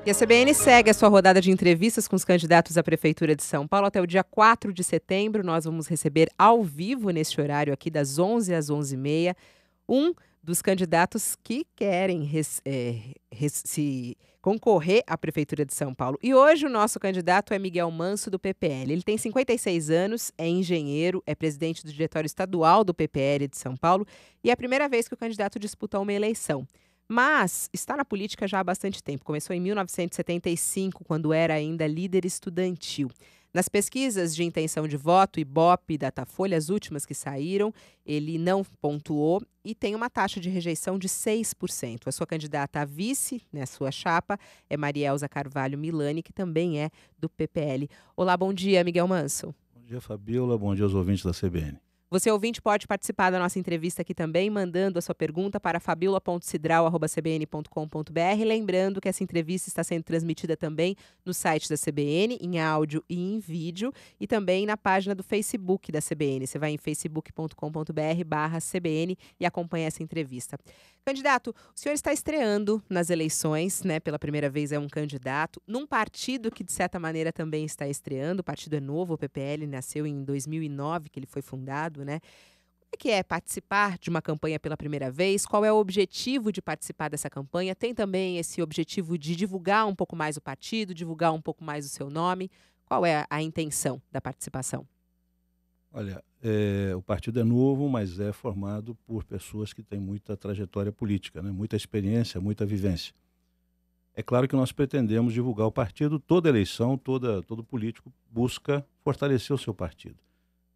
E a CBN segue a sua rodada de entrevistas com os candidatos à Prefeitura de São Paulo. Até o dia 4 de setembro, nós vamos receber ao vivo, neste horário aqui, das 11 às 11h30, um dos candidatos que querem se concorrer à Prefeitura de São Paulo. E hoje o nosso candidato é Miguel Manso, do PPL. Ele tem 56 anos, é engenheiro, é presidente do Diretório Estadual do PPL de São Paulo e é a primeira vez que o candidato disputa uma eleição. Mas está na política já há bastante tempo. Começou em 1975, quando era ainda líder estudantil. Nas pesquisas de intenção de voto, Ibope e Datafolha, as últimas que saíram, ele não pontuou e tem uma taxa de rejeição de 6%. A sua candidata a vice, né, sua chapa, é Marielza Carvalho Milani, que também é do PPL. Olá, bom dia, Miguel Manso. Bom dia, Fabiola. Bom dia aos ouvintes da CBN. Você, ouvinte, pode participar da nossa entrevista aqui também, mandando a sua pergunta para fabiola.cidral@cbn.com.br. Lembrando que essa entrevista está sendo transmitida também no site da CBN, em áudio e em vídeo, e também na página do Facebook da CBN. Você vai em facebook.com.br/CBN e acompanha essa entrevista. Candidato, o senhor está estreando nas eleições, né? Pela primeira vez é um candidato, num partido que, de certa maneira, também está estreando. O partido é novo, o PPL nasceu em 2009, que ele foi fundado, né? Como é que é participar de uma campanha pela primeira vez? Qual é o objetivo de participar dessa campanha? Tem também esse objetivo de divulgar um pouco mais o partido, divulgar um pouco mais o seu nome? Qual é a intenção da participação? Olha, o partido é novo, mas é formado por pessoas que têm muita trajetória política, né? Muita experiência, muita vivência. É claro que nós pretendemos divulgar o partido. Toda eleição, todo político busca fortalecer o seu partido.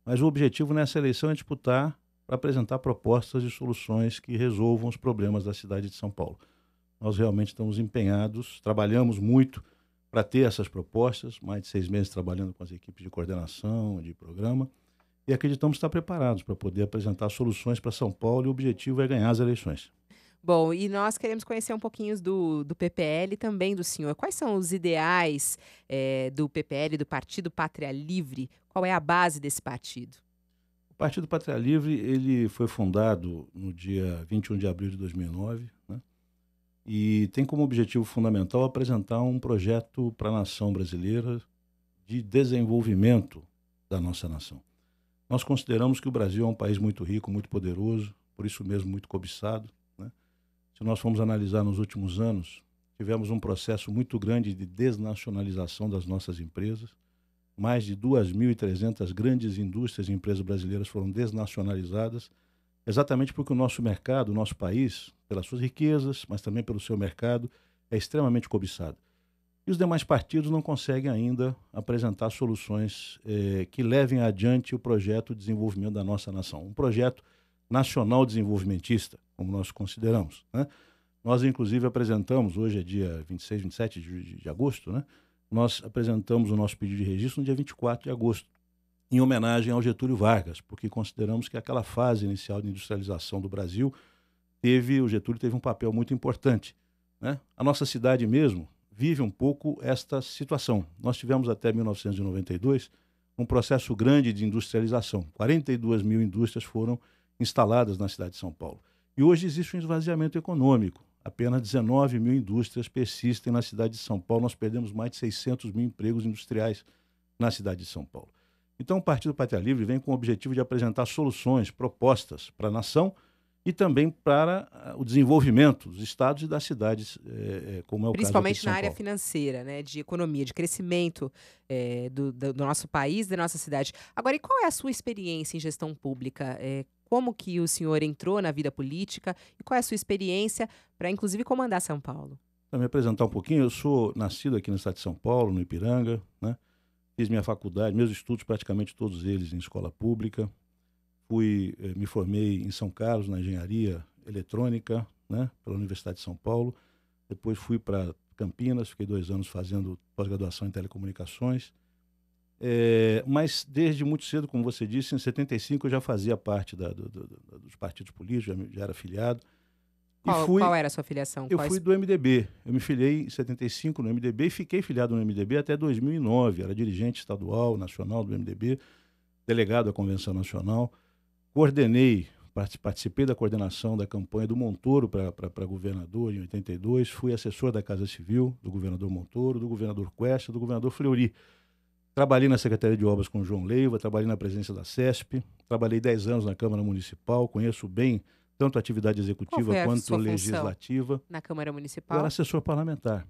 Mas o objetivo nessa eleição é disputar para apresentar propostas e soluções que resolvam os problemas da cidade de São Paulo. Nós realmente estamos empenhados, trabalhamos muito para ter essas propostas, mais de 6 meses trabalhando com as equipes de coordenação, de programa, e acreditamos estar preparados para poder apresentar soluções para São Paulo, e o objetivo é ganhar as eleições. Bom, e nós queremos conhecer um pouquinho do PPL e também do senhor. Quais são os ideais do PPL, do Partido Pátria Livre? Qual é a base desse partido? O Partido Pátria Livre ele foi fundado no dia 21 de abril de 2009, né? E tem como objetivo fundamental apresentar um projeto para a nação brasileira de desenvolvimento da nossa nação. Nós consideramos que o Brasil é um país muito rico, muito poderoso, por isso mesmo muito cobiçado, né? Se nós formos analisar nos últimos anos, tivemos um processo muito grande de desnacionalização das nossas empresas. Mais de 2.300 grandes indústrias e empresas brasileiras foram desnacionalizadas, exatamente porque o nosso mercado, o nosso país, pelas suas riquezas, mas também pelo seu mercado, é extremamente cobiçado. E os demais partidos não conseguem ainda apresentar soluções que levem adiante o projeto de desenvolvimento da nossa nação. Um projeto nacional desenvolvimentista, como nós consideramos, né? Nós, inclusive, apresentamos, hoje é dia 26, 27 de agosto, né? Nós apresentamos o nosso pedido de registro no dia 24 de agosto, em homenagem ao Getúlio Vargas, porque consideramos que aquela fase inicial de industrialização do Brasil, o Getúlio teve um papel muito importante, né? A nossa cidade mesmo vive um pouco esta situação. Nós tivemos até 1992 um processo grande de industrialização. 42 mil indústrias foram instaladas na cidade de São Paulo. E hoje existe um esvaziamento econômico. Apenas 19 mil indústrias persistem na cidade de São Paulo. Nós perdemos mais de 600 mil empregos industriais na cidade de São Paulo. Então, o Partido Pátria Livre vem com o objetivo de apresentar soluções, propostas para a nação e também para o desenvolvimento dos estados e das cidades, como é o caso aqui de Principalmente São na área Paulo. financeira, né, de economia, de crescimento do nosso país, da nossa cidade. Agora, e qual é a sua experiência em gestão pública? Como que o senhor entrou na vida política e qual é a sua experiência para, inclusive, comandar São Paulo? Para me apresentar um pouquinho, eu sou nascido aqui no estado de São Paulo, no Ipiranga, né? Fiz minha faculdade, meus estudos praticamente todos eles em escola pública. Me formei em São Carlos, na engenharia eletrônica, né, pela Universidade de São Paulo. Depois fui para Campinas, fiquei 2 anos fazendo pós-graduação em telecomunicações. Mas desde muito cedo, como você disse, em 75 eu já fazia parte dos partidos políticos, já era filiado. Qual era a sua filiação? Eu fui do MDB. Eu me filiei em 75 no MDB e fiquei filiado no MDB até 2009. Era dirigente estadual, nacional do MDB, delegado à Convenção Nacional. Coordenei participei da coordenação da campanha do Montoro para governador em 82, fui assessor da Casa Civil do governador Montoro, do governador Questa, do governador Fleury. Trabalhei na Secretaria de Obras com o João Leiva, trabalhei na presidência da CESP, trabalhei 10 anos na Câmara Municipal, conheço bem tanto a atividade executiva quanto legislativa. Na Câmara Municipal? Eu era assessor parlamentar.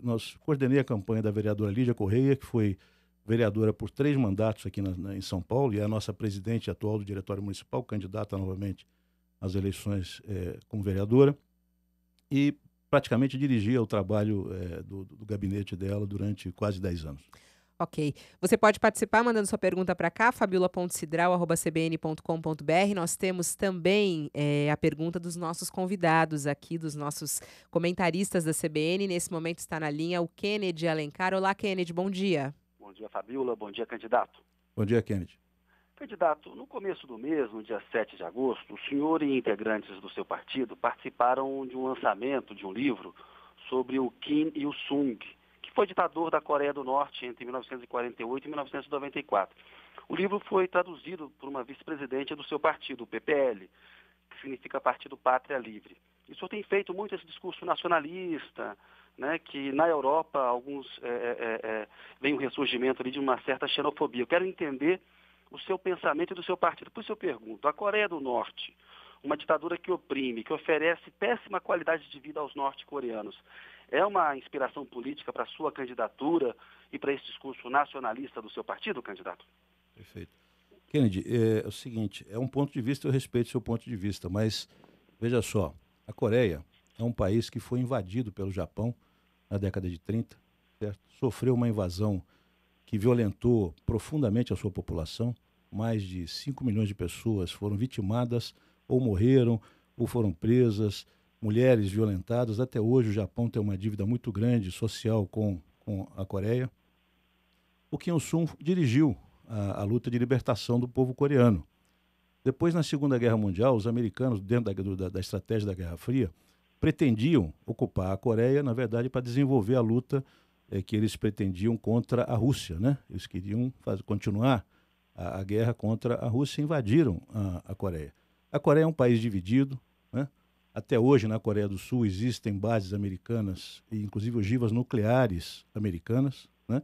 Nós coordenei a campanha da vereadora Lídia Correia, que foi vereadora por 3 mandatos aqui em São Paulo, e é a nossa presidente atual do Diretório Municipal, candidata novamente às eleições como vereadora, e praticamente dirigia o trabalho do gabinete dela durante quase 10 anos. Ok. Você pode participar mandando sua pergunta para cá, fabiola.cidral@cbn.com.br. Nós temos também a pergunta dos nossos convidados aqui, dos nossos comentaristas da CBN. Nesse momento está na linha o Kennedy Alencar. Olá, Kennedy, bom dia. Bom dia, Fabiola. Bom dia, candidato. Bom dia, Kennedy. Candidato, no começo do mês, no dia 7 de agosto, o senhor e integrantes do seu partido participaram de um lançamento de um livro sobre o Kim Il-sung, que foi ditador da Coreia do Norte entre 1948 e 1994. O livro foi traduzido por uma vice-presidente do seu partido, o PPL, que significa Partido Pátria Livre. E o senhor tem feito muito esse discurso nacionalista, né, que na Europa alguns vem um ressurgimento ali de uma certa xenofobia. Eu quero entender o seu pensamento e do seu partido. Por isso eu pergunto, a Coreia do Norte, uma ditadura que oprime, que oferece péssima qualidade de vida aos norte-coreanos, é uma inspiração política para a sua candidatura e para esse discurso nacionalista do seu partido, candidato? Perfeito. Kennedy, é o seguinte, é um ponto de vista, eu respeito o seu ponto de vista, mas veja só, a Coreia é um país que foi invadido pelo Japão na década de 30, certo? Sofreu uma invasão que violentou profundamente a sua população. Mais de 5 milhões de pessoas foram vitimadas, ou morreram, ou foram presas, mulheres violentadas. Até hoje o Japão tem uma dívida muito grande social com a Coreia. O Kim Il-sung dirigiu a luta de libertação do povo coreano. Depois, na Segunda Guerra Mundial, os americanos, dentro da estratégia da Guerra Fria, pretendiam ocupar a Coreia, na verdade, para desenvolver a luta que eles pretendiam contra a Rússia, né? Eles queriam continuar a guerra contra a Rússia e invadiram a Coreia. A Coreia é um país dividido, né? Até hoje, na Coreia do Sul, existem bases americanas, e inclusive ogivas nucleares americanas, né?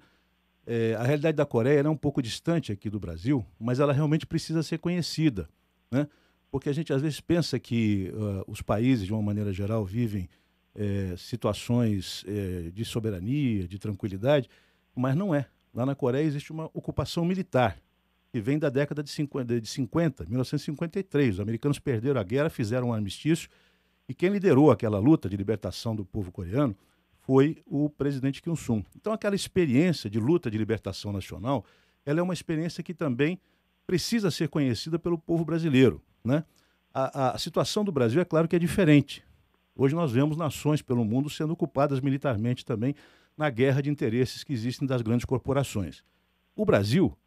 A realidade da Coreia é um pouco distante aqui do Brasil, mas ela realmente precisa ser conhecida, né? Porque a gente às vezes pensa que os países, de uma maneira geral, vivem situações de soberania, de tranquilidade, mas não é. Lá na Coreia existe uma ocupação militar, que vem da década de 50, 1953. Os americanos perderam a guerra, fizeram um armistício, e quem liderou aquela luta de libertação do povo coreano foi o presidente Kim Il-sung. Então, aquela experiência de luta de libertação nacional, ela é uma experiência que também precisa ser conhecida pelo povo brasileiro, né? A situação do Brasil, é claro que é diferente. Hoje nós vemos nações pelo mundo sendo ocupadas militarmente também na guerra de interesses que existem das grandes corporações. O Brasil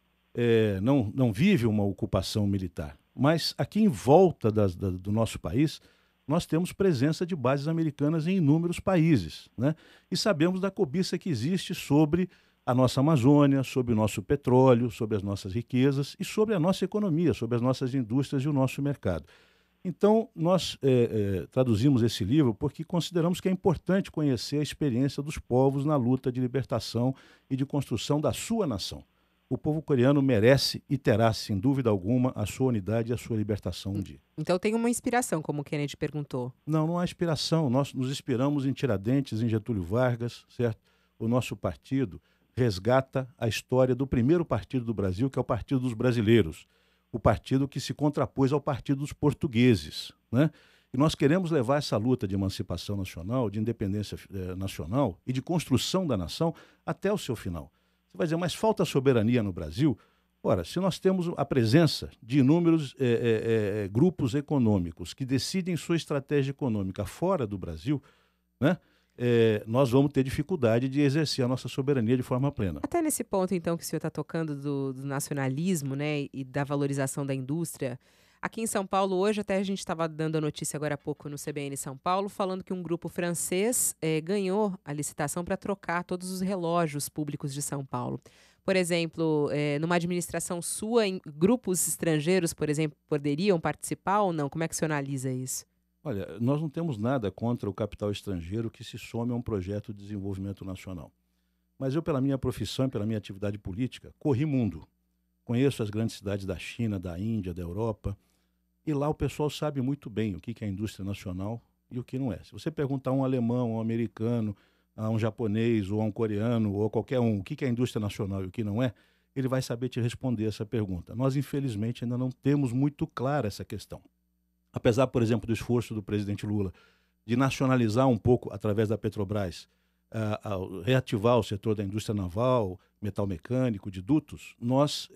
não vive uma ocupação militar, mas aqui em volta do nosso país, nós temos presença de bases americanas em inúmeros países, né? E sabemos da cobiça que existe sobre a nossa Amazônia, sobre o nosso petróleo, sobre as nossas riquezas e sobre a nossa economia, sobre as nossas indústrias e o nosso mercado. Então, nós traduzimos esse livro porque consideramos que é importante conhecer a experiência dos povos na luta de libertação e de construção da sua nação. O povo coreano merece e terá, sem dúvida alguma, a sua unidade e a sua libertação um dia. Então tem uma inspiração, como o Kennedy perguntou. Não há inspiração. Nós nos inspiramos em Tiradentes, em Getúlio Vargas, certo? O nosso partido resgata a história do primeiro partido do Brasil, que é o Partido dos Brasileiros, o partido que se contrapôs ao Partido dos Portugueses, né? E nós queremos levar essa luta de emancipação nacional, de independência nacional e de construção da nação até o seu final. Você vai dizer, mas falta soberania no Brasil? Ora, se nós temos a presença de inúmeros grupos econômicos que decidem sua estratégia econômica fora do Brasil, né? Nós vamos ter dificuldade de exercer a nossa soberania de forma plena. Até nesse ponto, então, que o senhor está tocando do nacionalismo, né, e da valorização da indústria, aqui em São Paulo, hoje, até a gente estava dando a notícia agora há pouco no CBN São Paulo, falando que um grupo francês ganhou a licitação para trocar todos os relógios públicos de São Paulo. Por exemplo, numa administração sua, grupos estrangeiros, por exemplo, poderiam participar ou não? Como é que você analisa isso? Olha, nós não temos nada contra o capital estrangeiro que se some a um projeto de desenvolvimento nacional. Mas eu, pela minha profissão e pela minha atividade política, corri mundo. Conheço as grandes cidades da China, da Índia, da Europa, e lá o pessoal sabe muito bem o que é a indústria nacional e o que não é. Se você perguntar a um alemão, a um americano, a um japonês, ou a um coreano, ou a qualquer um, o que é a indústria nacional e o que não é, ele vai saber te responder essa pergunta. Nós, infelizmente, ainda não temos muito clara essa questão. Apesar, por exemplo, do esforço do presidente Lula de nacionalizar um pouco, através da Petrobras, reativar o setor da indústria naval, metal mecânico, de dutos, nós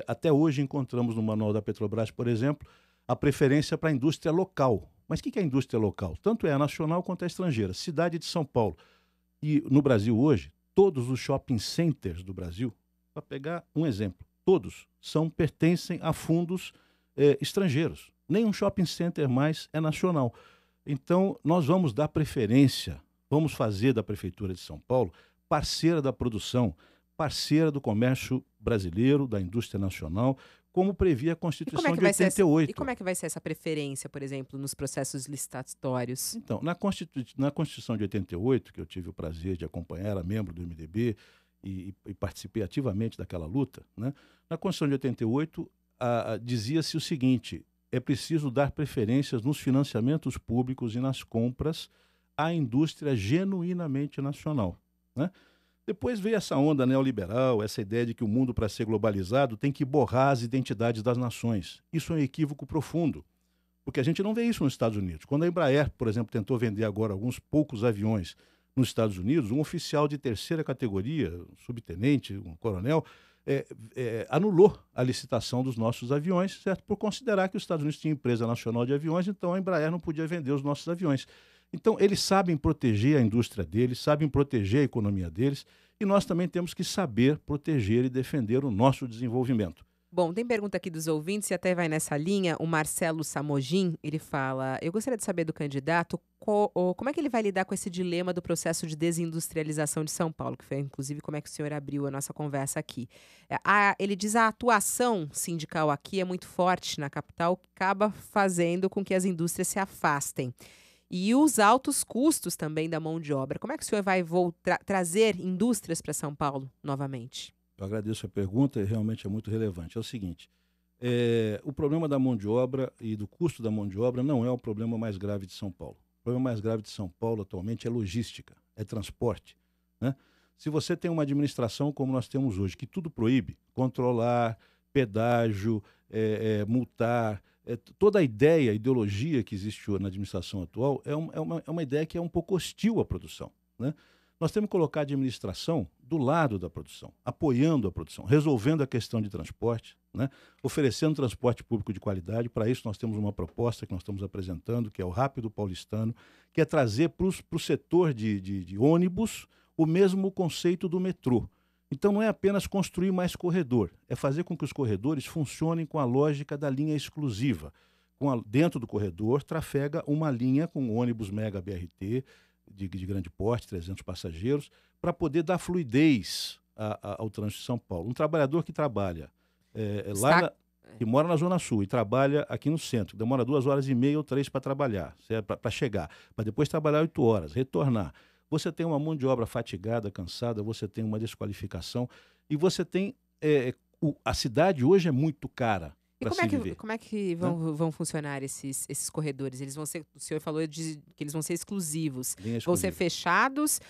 até hoje encontramos no manual da Petrobras, por exemplo, a preferência para a indústria local. Mas o que é a indústria local? Tanto é a nacional quanto a estrangeira. Cidade de São Paulo. E no Brasil hoje, todos os shopping centers do Brasil, para pegar um exemplo, todos pertencem a fundos estrangeiros. Nenhum shopping center mais é nacional. Então, nós vamos dar preferência, vamos fazer da Prefeitura de São Paulo parceira da produção, parceira do comércio brasileiro, da indústria nacional, como previa a Constituição de 88. E como é que vai ser essa preferência, por exemplo, nos processos licitatórios? Então, na Constituição de 88, que eu tive o prazer de acompanhar, era membro do MDB e participei ativamente daquela luta, né? Na Constituição de 88, dizia-se o seguinte: é preciso dar preferências nos financiamentos públicos e nas compras à indústria genuinamente nacional, né? Depois veio essa onda neoliberal, essa ideia de que o mundo, para ser globalizado, tem que borrar as identidades das nações. Isso é um equívoco profundo, porque a gente não vê isso nos Estados Unidos. Quando a Embraer, por exemplo, tentou vender agora alguns poucos aviões nos Estados Unidos, um oficial de terceira categoria, um subtenente, um coronel, anulou a licitação dos nossos aviões, certo? Por considerar que os Estados Unidos tinham empresa nacional de aviões, então a Embraer não podia vender os nossos aviões. Então, eles sabem proteger a indústria deles, sabem proteger a economia deles, e nós também temos que saber proteger e defender o nosso desenvolvimento. Bom, tem pergunta aqui dos ouvintes e até vai nessa linha. O Marcelo Samogin, ele fala: eu gostaria de saber do candidato como é que ele vai lidar com esse dilema do processo de desindustrialização de São Paulo, que foi inclusive como é que o senhor abriu a nossa conversa aqui. Ele diz a atuação sindical aqui é muito forte na capital, que acaba fazendo com que as indústrias se afastem. E os altos custos também da mão de obra. Como é que o senhor vai trazer indústrias para São Paulo novamente? Eu agradeço a pergunta, realmente é muito relevante. É o seguinte, o problema da mão de obra e do custo da mão de obra não é o problema mais grave de São Paulo. O problema mais grave de São Paulo atualmente é logística, é transporte, né? Se você tem uma administração como nós temos hoje, que tudo proíbe, controlar, pedágio, multar, toda a ideologia que existe na administração atual é uma ideia que é um pouco hostil à produção, né? Nós temos que colocar a administração do lado da produção, apoiando a produção, resolvendo a questão de transporte, né? Oferecendo transporte público de qualidade. Para isso, nós temos uma proposta que nós estamos apresentando, que é o Rápido Paulistano, que é trazer para o setor de ônibus o mesmo conceito do metrô. Então, não é apenas construir mais corredor, é fazer com que os corredores funcionem com a lógica da linha exclusiva. Dentro do corredor, trafega uma linha com ônibus Mega BRT, de grande porte, 300 passageiros, para poder dar fluidez ao trânsito de São Paulo. Um trabalhador que trabalha que mora na Zona Sul e trabalha aqui no centro, demora 2 horas e meia ou 3 para trabalhar, para chegar, para depois trabalhar 8 horas, retornar. Você tem uma mão de obra fatigada, cansada, você tem uma desqualificação e você tem... a cidade hoje é muito cara. E como é que vão funcionar esses corredores? Eles vão ser, o senhor falou que eles vão ser exclusivos. Vão ser fechados?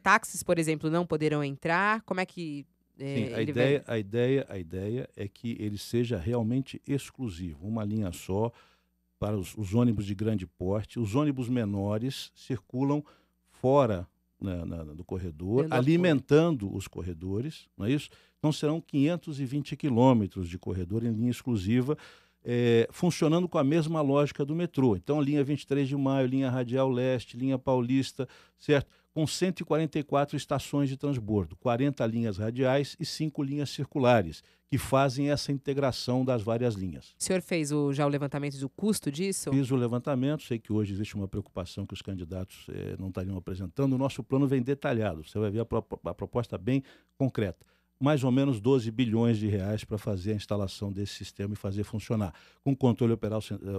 Táxis, por exemplo, não poderão entrar? Como é que... Sim, a ideia é que ele seja realmente exclusivo. Uma linha só para os ônibus de grande porte. Os ônibus menores circulam fora do corredor, alimentando os corredores, não é isso? Então serão 520 quilômetros de corredor em linha exclusiva, funcionando com a mesma lógica do metrô. Então, linha 23 de Maio, linha Radial Leste, linha Paulista, certo? Com 144 estações de transbordo, 40 linhas radiais e 5 linhas circulares, que fazem essa integração das várias linhas. O senhor fez já o levantamento do custo disso? Fiz o levantamento, sei que hoje existe uma preocupação que os candidatos não estariam apresentando. O nosso plano vem detalhado, você vai ver a proposta bem concreta. mais ou menos 12 bilhões de reais para fazer a instalação desse sistema e fazer funcionar, com controle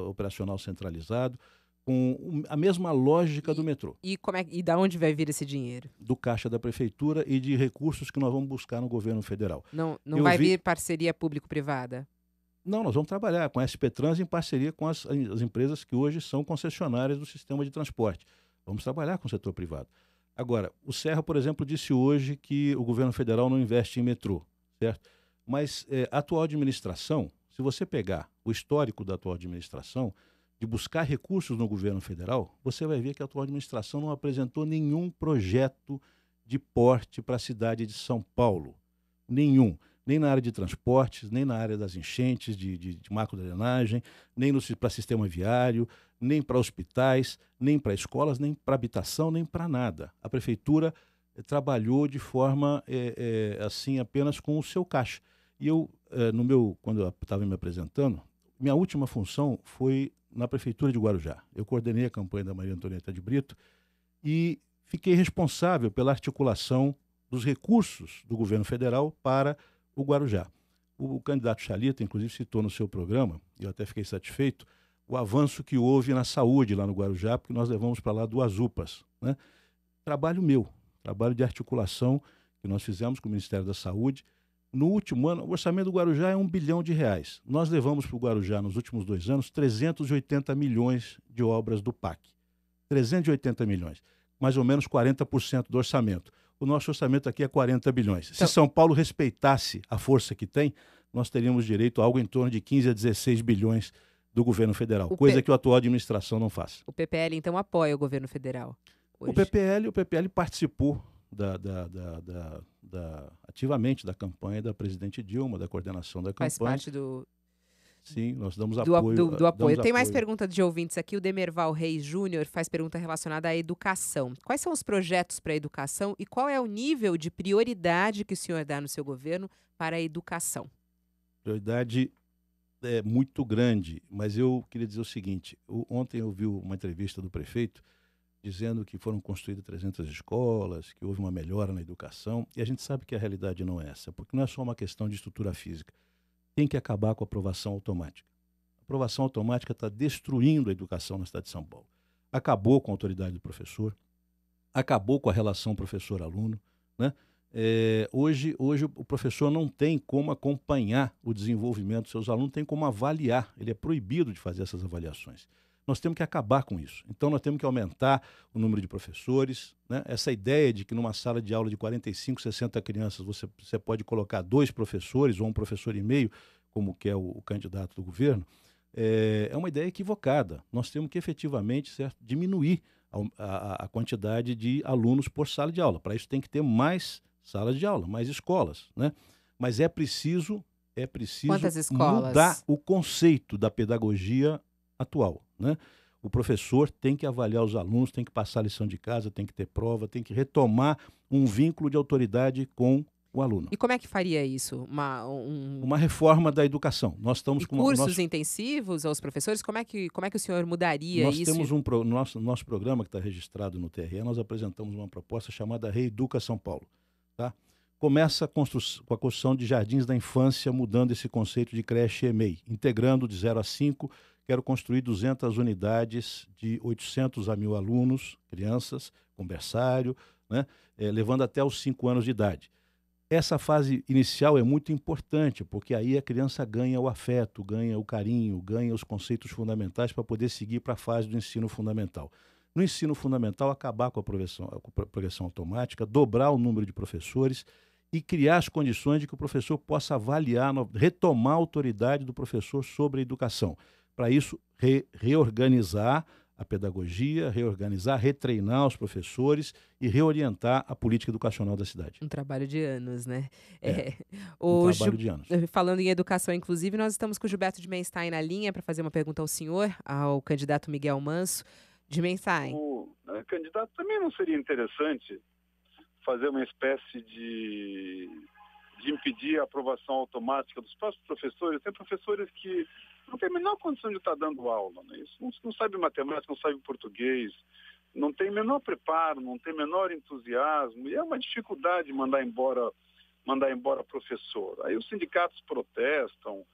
operacional centralizado, com a mesma lógica do metrô. E da onde vai vir esse dinheiro? Do caixa da prefeitura e de recursos que nós vamos buscar no governo federal. Não vai vir parceria público-privada? Não, nós vamos trabalhar com a SP Trans em parceria com as empresas que hoje são concessionárias do sistema de transporte. Vamos trabalhar com o setor privado. Agora, o Serra, por exemplo, disse hoje que o governo federal não investe em metrô, certo? Mas a atual administração, se você pegar o histórico da atual administração, de buscar recursos no governo federal, você vai ver que a atual administração não apresentou nenhum projeto de porte para a cidade de São Paulo. Nenhum. Nem na área de transportes, nem na área das enchentes, de macro-drenagem, nem para sistema viário, nem para hospitais, nem para escolas, nem para habitação, nem para nada. A prefeitura trabalhou de forma assim, apenas com o seu caixa. E eu, quando eu estava me apresentando, minha última função foi na prefeitura de Guarujá. Eu coordenei a campanha da Maria Antonieta de Brito e fiquei responsável pela articulação dos recursos do governo federal para o Guarujá. O candidato Chalita, inclusive, citou no seu programa, e eu até fiquei satisfeito, o avanço que houve na saúde lá no Guarujá, porque nós levamos para lá 2 UPAs, né? Trabalho meu, trabalho de articulação que nós fizemos com o Ministério da Saúde. No último ano, o orçamento do Guarujá é R$1 bilhão. Nós levamos para o Guarujá, nos últimos 2 anos, 380 milhões de obras do PAC. 380 milhões. Mais ou menos 40% do orçamento. O nosso orçamento aqui é 40 bilhões. Se São Paulo respeitasse a força que tem, nós teríamos direito a algo em torno de 15 a 16 bilhões do governo federal, coisa que a atual administração não faz. O PPL, então, apoia o governo federal hoje. O PPL participou ativamente da campanha da presidente Dilma, da coordenação da campanha. Faz parte do... Sim, nós damos apoio. Do apoio. Tem mais perguntas de ouvintes aqui. O Demerval Reis Júnior faz pergunta relacionada à educação. Quais são os projetos para a educação e qual é o nível de prioridade que o senhor dá no seu governo para a educação? Prioridade é muito grande, mas eu queria dizer o seguinte. Ontem eu vi uma entrevista do prefeito dizendo que foram construídas 300 escolas, que houve uma melhora na educação, e a gente sabe que a realidade não é essa, porque não é só uma questão de estrutura física. Tem que acabar com a aprovação automática. A aprovação automática está destruindo a educação na cidade de São Paulo. Acabou com a autoridade do professor, acabou com a relação professor-aluno, né? Hoje o professor não tem como acompanhar o desenvolvimento dos seus alunos, não tem como avaliar, ele é proibido de fazer essas avaliações. Nós temos que acabar com isso. Então, nós temos que aumentar o número de professores, né? Essa ideia de que numa sala de aula de 45, 60 crianças você pode colocar 2 professores ou 1 professor e meio, como que é o candidato do governo, é uma ideia equivocada. Nós temos que efetivamente, certo, diminuir a quantidade de alunos por sala de aula. Para isso tem que ter mais salas de aula, mais escolas, né? Mas é preciso mudar o conceito da pedagogia atual, né? O professor tem que avaliar os alunos, tem que passar a lição de casa, tem que ter prova, tem que retomar um vínculo de autoridade com o aluno. E como é que faria isso? Uma reforma da educação. Nós estamos com cursos intensivos aos professores? Como é que o senhor mudaria isso? Nós temos nosso programa que está registrado no TRE, nós apresentamos uma proposta chamada Reeduca São Paulo. Tá? Começa com a construção de jardins da infância, mudando esse conceito de creche e EMEI, integrando de 0 a 5. Quero construir 200 unidades de 800 a 1.000 alunos, crianças, com berçário, né? Levando até os 5 anos de idade. Essa fase inicial é muito importante, porque aí a criança ganha o afeto, ganha o carinho, ganha os conceitos fundamentais para poder seguir para a fase do ensino fundamental. No ensino fundamental, acabar com a progressão automática, dobrar o número de professores e criar as condições de que o professor possa avaliar, retomar a autoridade do professor sobre a educação. Para isso, reorganizar a pedagogia, retreinar os professores e reorientar a política educacional da cidade. Um trabalho de anos, né? Um trabalho de anos. Falando em educação, inclusive, nós estamos com o Gilberto Dimenstein na linha para fazer uma pergunta ao senhor, ao candidato Miguel Manso. Dimenstein. Candidato, também não seria interessante fazer uma espécie de impedir a aprovação automática dos próprios professores? Tem professores que não têm a menor condição de estar dando aula, né? Isso não sabe matemática, não sabe português, não tem menor preparo, não tem menor entusiasmo, e é uma dificuldade mandar embora mandar embora professor. Aí os sindicatos protestam,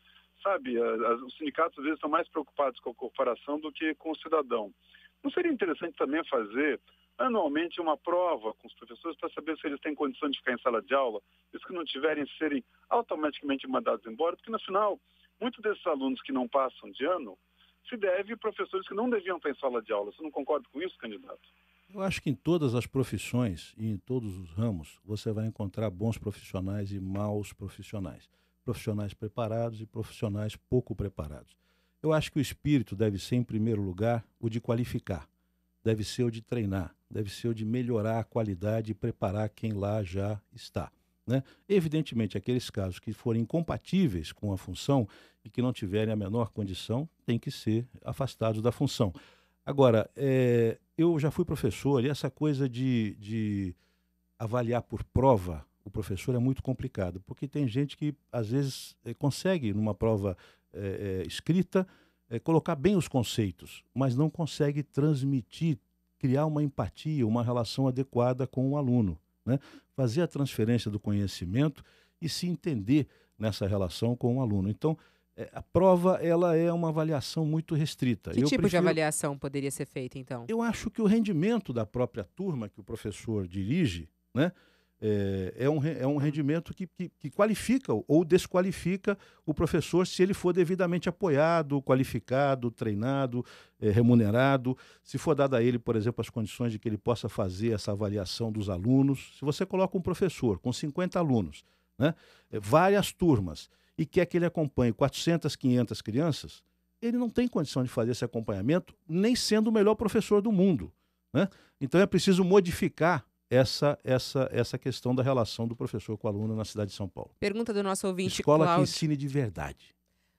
sabe? Os sindicatos às vezes estão mais preocupados com a corporação do que com o cidadão. Não seria interessante também fazer anualmente uma prova com os professores para saber se eles têm condição de ficar em sala de aula, e os que não tiverem serem automaticamente mandados embora, porque no final, muitos desses alunos que não passam de ano se deve a professores que não deviam estar em sala de aula. Você não concorda com isso, candidato? Eu acho que em todas as profissões e em todos os ramos, você vai encontrar bons profissionais e maus profissionais. Profissionais preparados e profissionais pouco preparados. Eu acho que o espírito deve ser, em primeiro lugar, o de qualificar. Deve ser o de treinar, deve ser o de melhorar a qualidade e preparar quem lá já está, né? Evidentemente, aqueles casos que forem incompatíveis com a função e que não tiverem a menor condição, têm que ser afastados da função. Agora, eu já fui professor e essa coisa de avaliar por prova o professor é muito complicado, porque tem gente que, às vezes, consegue, numa prova escrita, colocar bem os conceitos, mas não consegue transmitir, criar uma empatia, uma relação adequada com o aluno, né? Fazer a transferência do conhecimento e se entender nessa relação com o aluno. Então, a prova ela é uma avaliação muito restrita. Que tipo de avaliação poderia ser feita, então? Eu acho que o rendimento da própria turma que o professor dirige, né, é um rendimento que qualifica ou desqualifica o professor se ele for devidamente apoiado, qualificado, treinado, remunerado, se for dado a ele, por exemplo, as condições de que ele possa fazer essa avaliação dos alunos. Se você coloca um professor com 50 alunos, né, várias turmas, e quer que ele acompanhe 400, 500 crianças, ele não tem condição de fazer esse acompanhamento, nem sendo o melhor professor do mundo, né? Então é preciso modificar essa questão da relação do professor com o aluno na cidade de São Paulo. Pergunta do nosso ouvinte, Escola Cláudio. que ensine de verdade.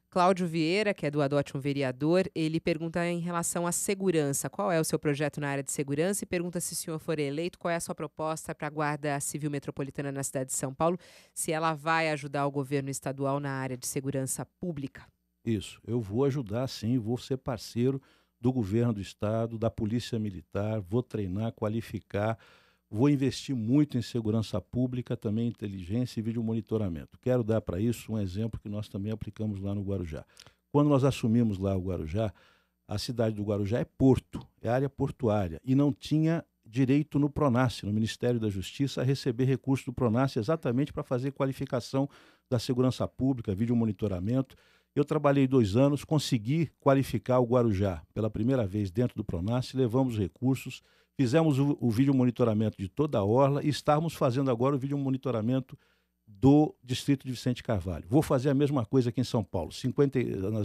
Cláudio Vieira, que é do Adote um Vereador, ele pergunta em relação à segurança. Qual é o seu projeto na área de segurança? E pergunta se o senhor for eleito, qual é a sua proposta para a Guarda Civil Metropolitana na cidade de São Paulo, se ela vai ajudar o governo estadual na área de segurança pública. Isso, eu vou ajudar sim, vou ser parceiro do governo do estado, da polícia militar, vou treinar, qualificar, vou investir muito em segurança pública, também inteligência e vídeo monitoramento. Quero dar para isso um exemplo que nós também aplicamos lá no Guarujá. Quando nós assumimos lá o Guarujá, a cidade do Guarujá é porto, é área portuária, e não tinha direito no Pronace, no Ministério da Justiça, a receber recursos do Pronace exatamente para fazer qualificação da segurança pública, vídeo monitoramento. Eu trabalhei 2 anos, consegui qualificar o Guarujá pela primeira vez dentro do Pronace, levamos recursos, fizemos o vídeo monitoramento de toda a orla e estamos fazendo agora o vídeo monitoramento do Distrito de Vicente Carvalho. Vou fazer a mesma coisa aqui em São Paulo,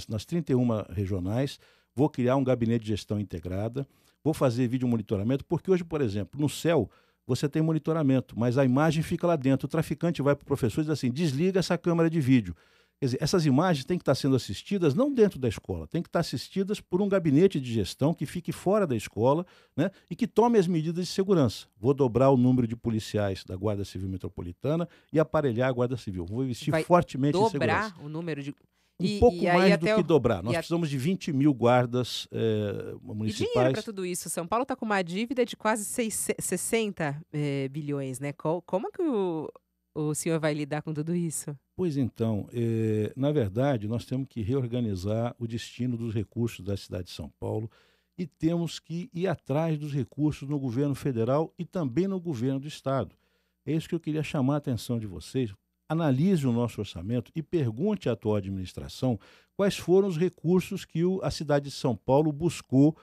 nas 31 regionais, vou criar um gabinete de gestão integrada, vou fazer vídeo monitoramento, porque hoje, por exemplo, no céu você tem monitoramento, mas a imagem fica lá dentro. O traficante vai para o professor e diz assim, desliga essa câmera de vídeo. Quer dizer, essas imagens têm que estar sendo assistidas não dentro da escola, têm que estar assistidas por um gabinete de gestão que fique fora da escola, né, e que tome as medidas de segurança. Vou dobrar o número de policiais da Guarda Civil Metropolitana e aparelhar a Guarda Civil. Vou investir fortemente em segurança. Dobrar o número de... Um pouco mais do que dobrar. Nós precisamos de 20 mil guardas municipais. E dinheiro para tudo isso? São Paulo está com uma dívida de quase 60 bilhões, né? Como que o senhor vai lidar com tudo isso? Pois então, na verdade, nós temos que reorganizar o destino dos recursos da cidade de São Paulo e temos que ir atrás dos recursos no governo federal e também no governo do estado. É isso que eu queria chamar a atenção de vocês. Analise o nosso orçamento e pergunte à atual administração quais foram os recursos que a cidade de São Paulo buscou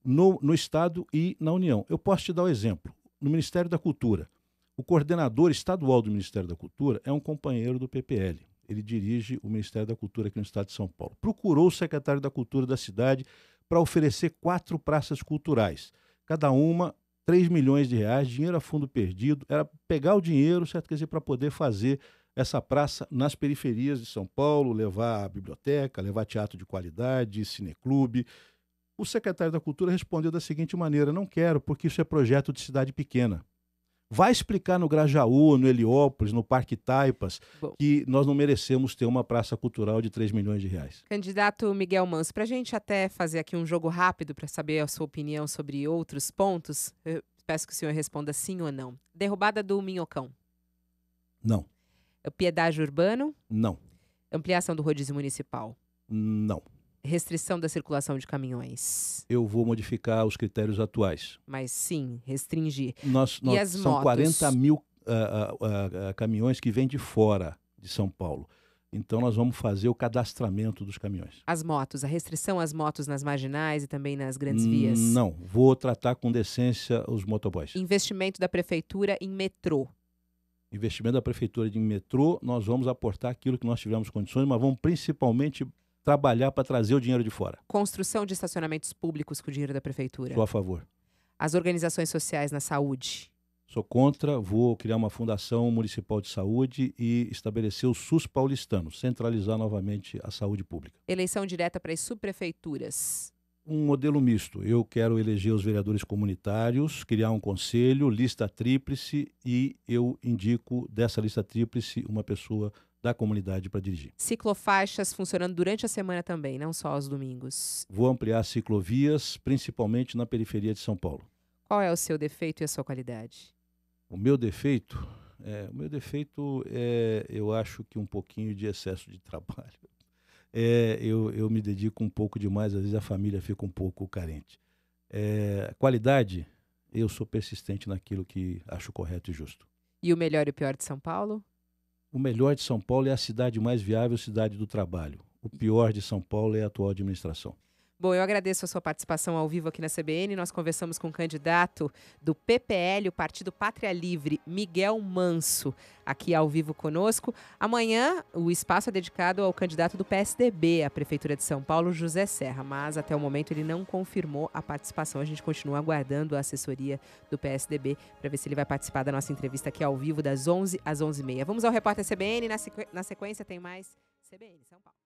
no estado e na União. Eu posso te dar um exemplo. No Ministério da Cultura, o coordenador estadual do Ministério da Cultura é um companheiro do PPL. Ele dirige o Ministério da Cultura aqui no estado de São Paulo. Procurou o secretário da Cultura da cidade para oferecer 4 praças culturais. Cada uma, 3 milhões de reais, dinheiro a fundo perdido. Era pegar o dinheiro, certo? Quer dizer, para poder fazer essa praça nas periferias de São Paulo, levar a biblioteca, levar teatro de qualidade, cineclube. O secretário da Cultura respondeu da seguinte maneira, não quero, porque isso é projeto de cidade pequena. Vai explicar no Grajaú, no Heliópolis, no Parque Taipas, que nós não merecemos ter uma praça cultural de 3 milhões de reais. Candidato Miguel Manso, para a gente até fazer aqui um jogo rápido para saber a sua opinião sobre outros pontos, eu peço que o senhor responda sim ou não. Derrubada do Minhocão. Não. Pedágio urbano? Não. Ampliação do rodízio municipal? Não. Restrição da circulação de caminhões? Eu vou modificar os critérios atuais. Mas sim, restringir. E as são motos? 40 mil caminhões que vêm de fora de São Paulo. Então, nós vamos fazer o cadastramento dos caminhões. As motos, a restrição às motos nas marginais e também nas grandes vias? Não, vou tratar com decência os motoboys. Investimento da prefeitura em metrô? Investimento da prefeitura em metrô, nós vamos aportar aquilo que nós tivermos condições, mas vamos principalmente trabalhar para trazer o dinheiro de fora. Construção de estacionamentos públicos com o dinheiro da prefeitura? Sou a favor. As organizações sociais na saúde? Sou contra, vou criar uma fundação municipal de saúde e estabelecer o SUS paulistano, centralizar novamente a saúde pública. Eleição direta para as subprefeituras? Um modelo misto. Eu quero eleger os vereadores comunitários, criar um conselho, lista tríplice, e eu indico dessa lista tríplice uma pessoa da comunidade para dirigir. Ciclofaixas funcionando durante a semana também, não só aos domingos? Vou ampliar ciclovias, principalmente na periferia de São Paulo. Qual é o seu defeito e a sua qualidade? O meu defeito é, eu acho que um pouquinho de excesso de trabalho. Eu me dedico um pouco demais, às vezes a família fica um pouco carente. Qualidade, eu sou persistente naquilo que acho correto e justo. E o melhor e o pior de São Paulo? O melhor de São Paulo é a cidade mais viável, cidade do trabalho. O pior de São Paulo é a atual administração. Bom, eu agradeço a sua participação ao vivo aqui na CBN. Nós conversamos com o candidato do PPL, o Partido Pátria Livre, Miguel Manso, aqui ao vivo conosco. Amanhã, o espaço é dedicado ao candidato do PSDB à Prefeitura de São Paulo, José Serra, mas até o momento ele não confirmou a participação. A gente continua aguardando a assessoria do PSDB para ver se ele vai participar da nossa entrevista aqui ao vivo das 11 às 11h30. Vamos ao Repórter CBN. Na sequência tem mais CBN São Paulo.